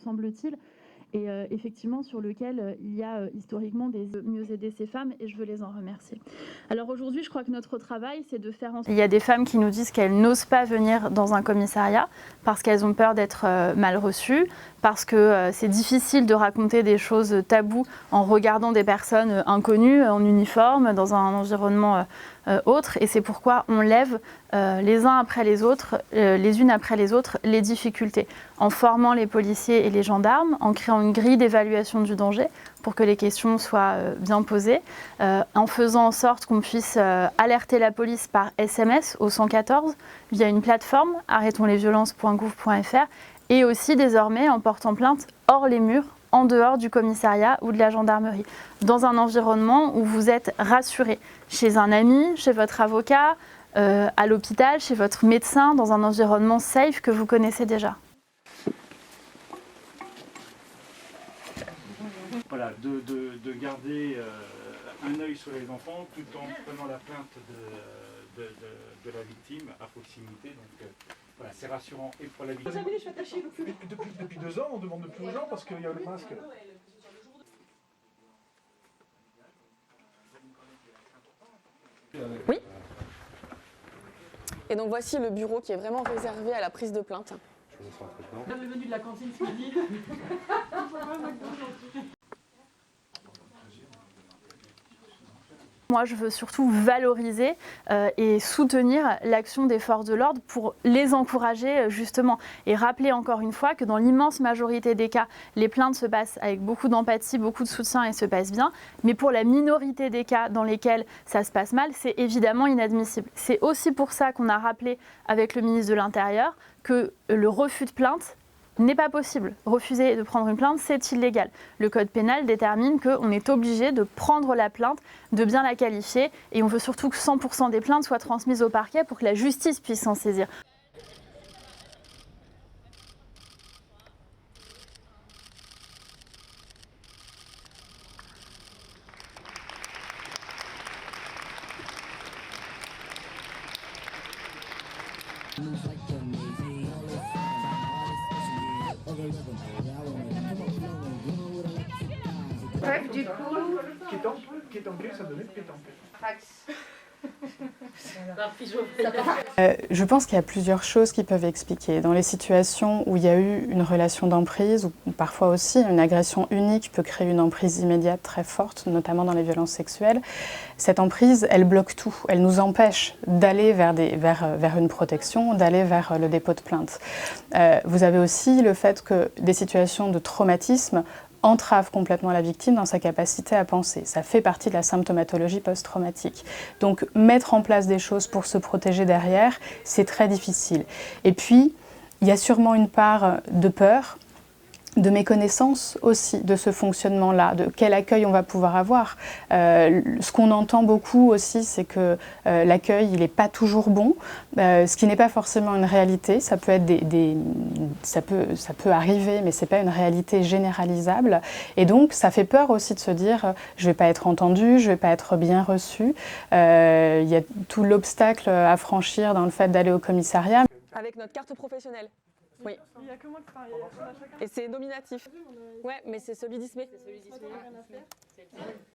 semble-t-il, et effectivement sur lequel il y a historiquement des mieux aider ces femmes, et je veux les en remercier. Alors aujourd'hui, je crois que notre travail, c'est de faire en sorte... Il y a des femmes qui nous disent qu'elles n'osent pas venir dans un commissariat parce qu'elles ont peur d'être mal reçues, parce que c'est difficile de raconter des choses taboues en regardant des personnes inconnues, en uniforme, dans un environnement autre. Et c'est pourquoi on lève les uns après les autres, les unes après les autres, les difficultés, en formant les policiers et les gendarmes, en créant une grille d'évaluation du danger pour que les questions soient bien posées, en faisant en sorte qu'on puisse alerter la police par SMS au 114 via une plateforme arrêtonslesviolences.gouv.fr, et aussi désormais en portant plainte hors les murs, en dehors du commissariat ou de la gendarmerie, dans un environnement où vous êtes rassuré, chez un ami, chez votre avocat, à l'hôpital, chez votre médecin, dans un environnement safe que vous connaissez déjà. Voilà, de garder un œil sur les enfants tout en prenant la plainte de la victime à proximité. Donc voilà, c'est rassurant et pour la victime. Depuis 2 ans, on demande plus aux gens parce qu'il y a le masque. Oui. Et donc voici le bureau qui est vraiment réservé à la prise de plainte. Le menu de la cantine, ce qu'il dit. Moi, je veux surtout valoriser et soutenir l'action des forces de l'ordre pour les encourager justement et rappeler encore une fois que dans l'immense majorité des cas, les plaintes se passent avec beaucoup d'empathie, beaucoup de soutien et se passent bien. Mais pour la minorité des cas dans lesquels ça se passe mal, c'est évidemment inadmissible. C'est aussi pour ça qu'on a rappelé avec le ministre de l'Intérieur que le refus de plainte n'est pas possible. Refuser de prendre une plainte, c'est illégal. Le code pénal détermine qu'on est obligé de prendre la plainte, de bien la qualifier, et on veut surtout que 100% des plaintes soient transmises au parquet pour que la justice puisse s'en saisir. Bref, du coup... Pétanque, ça donnait pétanque. Je pense qu'il y a plusieurs choses qui peuvent expliquer. Dans les situations où il y a eu une relation d'emprise, ou parfois aussi une agression unique peut créer une emprise immédiate très forte, notamment dans les violences sexuelles, cette emprise, elle bloque tout. Elle nous empêche d'aller vers une protection, d'aller vers le dépôt de plainte. Vous avez aussi le fait que des situations de traumatisme entrave complètement la victime dans sa capacité à penser. Ça fait partie de la symptomatologie post-traumatique. Donc mettre en place des choses pour se protéger derrière, c'est très difficile. Et puis, il y a sûrement une part de peur, de méconnaissance aussi de ce fonctionnement-là, de quel accueil on va pouvoir avoir. Ce qu'on entend beaucoup aussi, c'est que l'accueil, il n'est pas toujours bon, ce qui n'est pas forcément une réalité. Ça peut être ça peut arriver, mais ce n'est pas une réalité généralisable. Et donc, ça fait peur aussi de se dire je ne vais pas être entendu, je ne vais pas être bien reçu. Il y a tout l'obstacle à franchir dans le fait d'aller au commissariat. Avec notre carte professionnelle. Oui. Il n'y a que moi qui parle. Et c'est nominatif. Ouais, mais c'est celui d'ISME.